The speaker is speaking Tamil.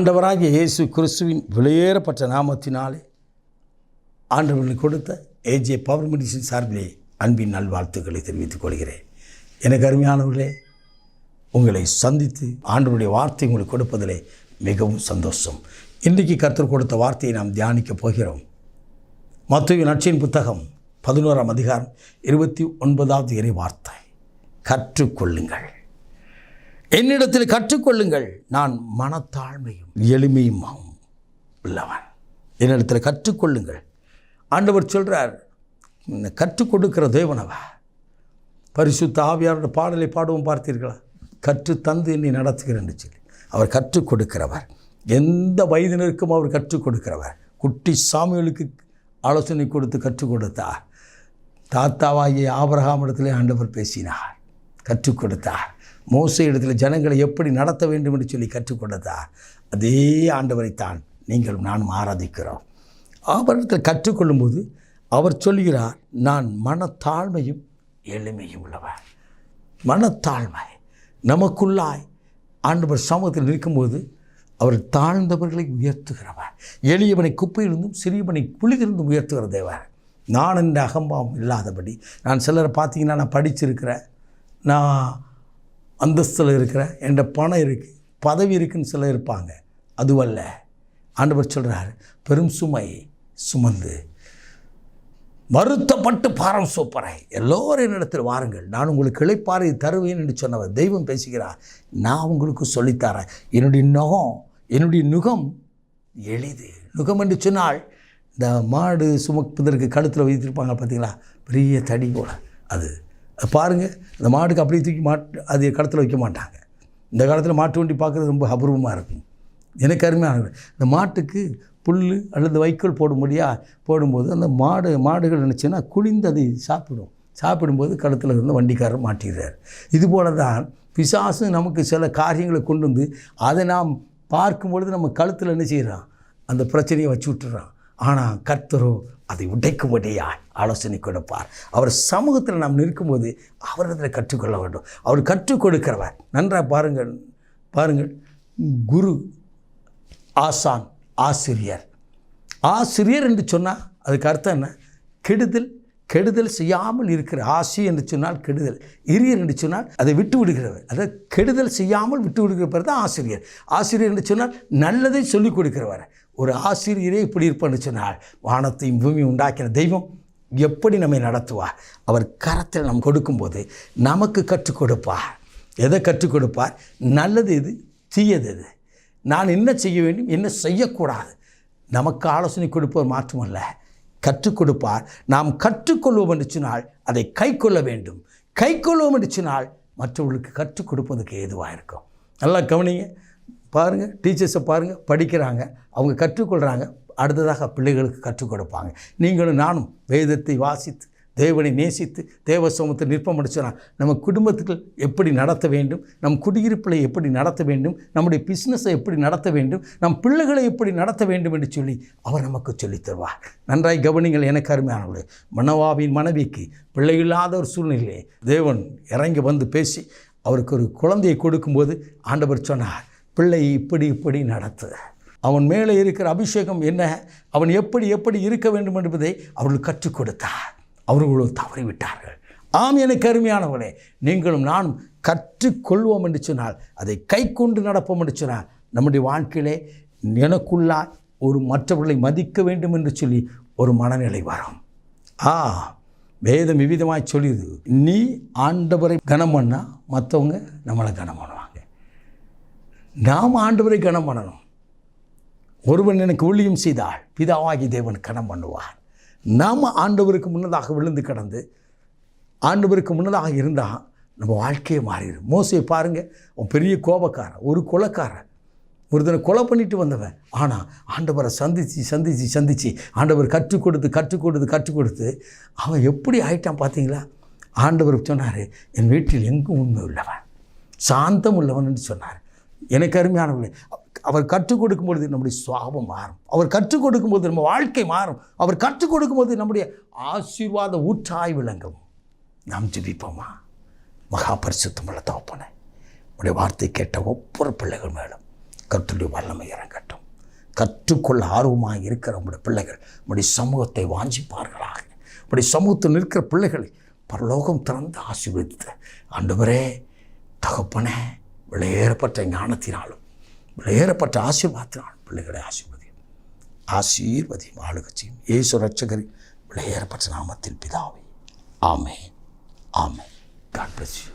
ஆண்டவராகிய இயேசு கிறிஸ்துவின் விலையேறப்பட்ட நாமத்தினாலே ஆண்டவர்களுக்கு கொடுத்த ஏஜே பவர் மெடிசின் சார்பிலே அன்பின் நல்வாழ்த்துக்களை தெரிவித்துக் கொள்கிறேன். எனக்கு அருமையானவர்களே, உங்களை சந்தித்து ஆண்டவருடைய வார்த்தை உங்களுக்கு கொடுப்பதிலே மிகவும் சந்தோஷம். இன்றைக்கு கர்த்தர் கொடுத்த வார்த்தையை நாம் தியானிக்கப் போகிறோம். மத்தேயு நற்செய்தியின் புத்தகம் 11ஆம் அதிகாரம் 29வது இறை வார்த்தை. கற்றுக்கொள்ளுங்கள், என்னிடத்தில் கற்றுக்கொள்ளுங்கள், நான் மனத்தாழ்மையும் எளிமையும் உள்ளவன். என்னிடத்தில் கற்றுக்கொள்ளுங்கள். ஆண்டவர் சொல்கிறார், கற்றுக் கொடுக்கிற தேவனவா. பரிசுத்த ஆவியாரோட பாடலை பாடவும் பார்த்தீர்களா? கற்று தந்து என்னை நடத்துகிறேன்னு சொல்லி அவர் கற்றுக் கொடுக்கிறவர். எந்த வயதினருக்கும் அவர் கற்றுக் கொடுக்கிறவர். குட்டி சாமுவேலுக்கு ஆலோசனை கொடுத்து கற்றுக் கொடுத்தார். தாத்தாவாகிய ஆபிரகாம் இடத்திலே ஆண்டவர் பேசினார், கற்றுக் கொடுத்தார். மோசே இடத்துல ஜனங்களை எப்படி நடத்த வேண்டும் என்று சொல்லி கற்றுக் கொடுத்தார். அதே ஆண்டவரைத்தான் நீங்களும் நானும் ஆராதிக்கிறோம். அவரிடத்தில் கற்றுக்கொள்ளும்போது அவர் சொல்கிறார், நான் மனத்தாழ்மையும் எளிமையும் உள்ளவர். மனத்தாழ்மை நமக்குள்ளாய் ஆண்டவர் சமூகத்தில் இருக்கும்போது அவர் தாழ்ந்தவர்களை உயர்த்துகிறவர். எளியவனை குப்பையிலிருந்தும் சிறியவனை குழியிலிருந்தும் உயர்த்துகிற தேவர். நான் என்ற அகம்பாவம் இல்லாதபடி, நான் சிலரை பார்த்தீங்கன்னா, நான் படிச்சிருக்கிறேன், நான் அந்தஸ்தில் இருக்கிறேன், என்ற பணம் இருக்குது, பதவி இருக்குன்னு சிலர் இருப்பாங்க. அதுவல்ல. ஆண்டவர் சொல்கிறார், பெரும் சுமை சுமந்து வருத்தப்பட்டு பாரம் சோப்பராய் எல்லோரும் என்னிடத்தில் வாருங்கள், நான் உங்களுக்கு இளைப்பாறை தருவேன் என்று சொன்னவர். தெய்வம் பேசுகிறார், நான் உங்களுக்கு சொல்லித்தரேன். என்னுடைய நுகம் எளிது. நுகம் என்று சொன்னால், இந்த மாடு சுமப்பதற்கு கழுத்தில் வைத்திருப்பாங்க பார்த்தீங்களா, பெரிய தடி போல. அது பாருங்கள், அந்த மாடுக்கு அப்படியே தூக்கி அது கழுத்தில் வைக்க மாட்டாங்க. இந்த காலத்தில் மாட்டு வண்டி பார்க்குறது ரொம்ப அபூர்வமாக இருக்கும். எனக்கு அருமையாக இந்த மாட்டுக்கு புல் அல்லது வைக்கோல் போடும்போது அந்த மாடுகள் நினச்சின்னா குனிந்து அதை சாப்பிடும்போது கழுத்தில் இருந்து வண்டிக்காரர் மாட்டிடுறார். இதுபோல தான் பிசாசு நமக்கு சில காரியங்களை கொண்டு வந்து அதை நாம் பார்க்கும்பொழுது நம்ம கழுத்தில் என்ன செய்கிறான், அந்த பிரச்சனையை வச்சு விட்டுறான். ஆனால் கர்த்தரோ அதை உடைக்கும்படியாய் ஆலோசனை கொடுப்பார். அவர் சமூகத்தில் நாம் நிற்கும்போது அவரிடத்தில் கற்றுக்கொள்ள வேண்டும். அவர் கற்றுக் கொடுக்கிறவர். நன்றாக பாருங்கள். குரு, ஆசான், ஆசிரியர் என்று சொன்னால் அதுக்கு அர்த்தம் என்ன? கெடுதல் செய்யாமல் இருக்கிற. ஆசி என்று சொன்னால் கெடுதல், இரியர் என்று சொன்னால் அதை விட்டு விடுகிறவர். அதாவது கெடுதல் செய்யாமல் விட்டு விடுகிறவர் தான் ஆசிரியர். ஆசிரியர் என்று சொன்னால் நல்லதை சொல்லிக் கொடுக்கிறவர். ஒரு ஆசிரியரே இப்படி இருப்பான்னு சொன்னால், வானத்தையும் பூமியும் உண்டாக்கின தெய்வம் எப்படி நம்மை நடத்துவார்? அவர் கரத்தில் நாம் கொடுக்கும்போது நமக்கு கற்றுக் கொடுப்பார். எதை கற்றுக் கொடுப்பார்? நல்லது எது, தீயது எது, நான் என்ன செய்ய வேண்டும், என்ன செய்யக்கூடாது. நமக்கு ஆலோசனை கொடுப்பவர் மாற்றமல்ல, கற்றுக் கொடுப்பார். நாம் கற்றுக்கொள்வோம் என்று சொன்னால் அதை கை கொள்ள வேண்டும். கை கொள்வோம் என்று சொன்னால் மற்றவர்களுக்கு கற்றுக் கொடுப்பதுக்கு ஏதுவாக இருக்கும். நல்லா கவனிங்க. பாருங்கள், டீச்சர்ஸை பாருங்கள், படிக்கிறாங்க, அவங்க கற்றுக்கொள்கிறாங்க, அடுத்ததாக பிள்ளைகளுக்கு கற்றுக் கொடுப்பாங்க. நீங்களும் நானும் வேதத்தை வாசித்து தேவனை நேசித்து தேவ சமூகத்தில் நிற்பம் சொன்னால் நம்ம குடும்பத்துக்கு எப்படி நடத்த வேண்டும், நம் குடியிருப்பில் எப்படி நடத்த வேண்டும், நம்முடைய பிஸ்னஸை எப்படி நடத்த வேண்டும், நம் பிள்ளைகளை எப்படி நடத்த வேண்டும் என்று சொல்லி அவர் நமக்கு சொல்லித் தருவார். நன்றாய் கவனிங்கள். எனக்கு அருமையானவர்களே, மனோவாவின் மனைவிக்கு பிள்ளை இல்லாத ஒரு சூழ்நிலையை தேவன் இறங்கி வந்து பேசி அவருக்கு ஒரு குழந்தையை கொடுக்கும்போது ஆண்டவர் சொன்னார், பிள்ளை இப்படி நடத்து. அவன் மேலே இருக்கிற அபிஷேகம் என்ன, அவன் எப்படி இருக்க வேண்டும் என்பதை அவர்கள் கற்றுக் கொடுத்தார். அவர்களும் தவறிவிட்டார்கள். ஆம், எனக்கு அருமையானவர்களே, நீங்களும் நானும் கற்றுக்கொள்வோம் என்று சொன்னால், அதை கை கொண்டு நடப்போம் என்று சொன்னால், நம்முடைய வாழ்க்கையிலே எனக்குள்ளாய் ஒரு மற்றவர்களை மதிக்க வேண்டும் என்று சொல்லி ஒரு மனநிலை வரும். வேதம் விவிதமாய் சொல்லியது, நீ ஆண்டவரை கனம் பண்ணால் மற்றவங்க நம்மளை கனம் பண்ணுவாங்க. நாம் ஆண்டவரை கனம் பண்ணணும். ஒருவன் எனக்கு ஊழியம் செய்தால் பிதாவாகி தேவன் கனம் பண்ணுவார். நாம் ஆண்டவருக்கு முன்னதாக விழுந்து கிடந்து ஆண்டவருக்கு முன்னதாக இருந்தால் நம்ம வாழ்க்கையே மாறிடும். மோசே பாருங்கள், அவன் பெரிய கோபக்காரன், ஒரு கொலைக்காரன், ஒருத்தனை கொலை பண்ணிட்டு வந்தவன். ஆனால் ஆண்டவரை சந்தித்து ஆண்டவர் கற்றுக் கொடுத்து அவன் எப்படி ஆயிட்டான் பார்த்தீங்களா? ஆண்டவர் சொன்னார், என் வீட்டில் எங்கும் உண்மை உள்ளவன், சாந்தம் உள்ளவன் என்று சொன்னார். எனக்கு அருமையானவர்களே, அவர் கற்றுக் கொடுக்கும்போது நம்முடைய சுவாபம் மாறும். அவர் கற்றுக் கொடுக்கும்போது நம்ம வாழ்க்கை மாறும். அவர் கற்றுக் கொடுக்கும்போது நம்முடைய ஆசீர்வாத ஊற்றாய் விளங்கும். நாம் ஜெபிப்போமா? மகா பரிசுத்தமுள்ள தகப்பனே, உடைய வார்த்தை கேட்ட ஒவ்வொரு பிள்ளைகள் மேலும் கர்த்தருடைய வல்லமை இறங்கட்டும். கற்றுக்கொள்ள ஆர்வமாக இருக்கிற உங்களுடைய பிள்ளைகள் உங்களுடைய சமூகத்தை வாஞ்சிப்பார்களாக. உங்களுடைய சமூகத்தில் நிற்கிற பிள்ளைகளை பரலோகம் திறந்து ஆசீர்வதித்து, ஆண்டவரே தகப்பனே, விலையேறப்பட்ட ஞானத்தினாலும் விலையேறப்பட்ட ஆசீர்வாதத்தினாலும் பிள்ளைகளை ஆசீர்வதியும் ஆளுகட்சியும் இயேசு ரட்சகரின் விலையேறப்பட்ட நாமத்தில் பிதாவே. ஆமென். ஆமென். God bless you.